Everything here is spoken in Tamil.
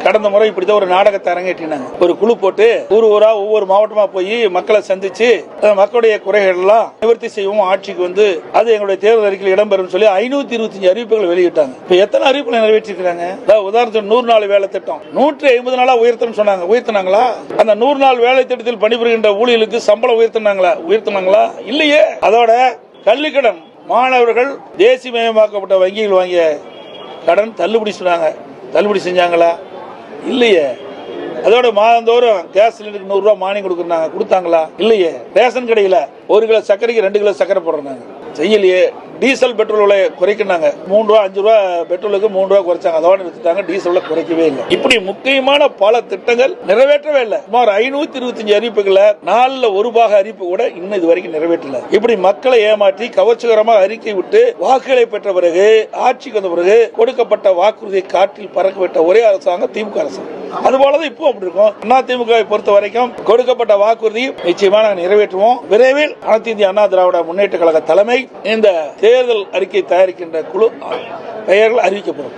கடந்த முறை இப்படிதான் ஒரு நாடகத்தை அரங்கேற்றினாங்க. ஒரு குழு போட்டு ஊரா ஒவ்வொரு மாவட்டமா போய் மக்களை சந்திச்சு மக்களுடைய குறைகள் எல்லாம் நிவர்த்தி செய்வோம், ஆட்சிக்கு வந்து அது எங்களுடைய தேர்தல் அறிக்கையில் இடம்பெறும் சொல்லி 525 அறிவிப்புகள் வெளியிட்டாங்க. இப்ப எத்தனை அறிவிப்புகளை நிறைவேற்றிருக்காங்க? உதாரணத்துக்கு 100 நாள் வேலை திட்டம் 150 நாளா உயர்த்தணும் சொன்னாங்க. உயர்த்தினாங்களா? அந்த 100 நாள் வேலை திட்டத்தில் பணிபுரிகின்ற ஊழியர்களுக்கு சம்பளம் உயர்த்தினாங்களா? இல்லையே. அதோட கல்விக்கடன் மாணவர்கள் தேசியமயமாக்கப்பட்ட வங்கிகள் வாங்கிய கடன் தள்ளுபடி சொன்னாங்க. தள்ளுபடி செஞ்சாங்களா? இல்லையே. அதோட மாதந்தோறும் கேஸ் சிலிண்டருக்கு 100 ரூபாய் மானியம் கொடுத்தாங்களா? இல்லையே. ரேஷன் கடையில 1 கிலோ சர்க்கரைக்கு 2 கிலோ சர்க்கரை போடுறாங்க. செய்யலையே. டீசல் பெட்ரோல் விலை குறைக்கிறாங்க. 3 ரூபாய் 5 ரூபாய் பெட்ரோலுக்கு 3 ரூபாய் குறைச்சாங்க. அதோட நிறுத்திட்டாங்க. டீசல் குறைக்கவே இல்லை. இப்படி முக்கியமான பல திட்டங்கள் நிறைவேற்றவே இல்லை. சுமார் 525 அறிவிப்புகளை 4 ஒரு பாக அறிவிப்பு கூட இன்னும் இது வரைக்கும் நிறைவேற்றல. இப்படி மக்களை ஏமாற்றி கவர்ச்சிகரமாக அறிக்கை விட்டு வாக்குகளை பெற்ற பிறகு ஆட்சிக்கு வந்த பிறகு கொடுக்கப்பட்ட வாக்குறுதியை காற்றில் பறக்கவிட்ட ஒரே அரசாங்கம் திமுக அரசாங்கம். அதுபோலதான் இப்போ அப்படி இருக்கும். அதிமுக பொறுத்த வரைக்கும் கொடுக்கப்பட்ட வாக்குறுதி நிச்சயமா நாங்கள் நிறைவேற்றுவோம். விரைவில் அனைத்து இந்திய அண்ணா திராவிட முன்னேற்ற கழக தலைமை இந்த தேர்தல் அறிக்கை தயாரிக்கின்ற குழு பெயர்கள் அறிவிக்கப்படும்.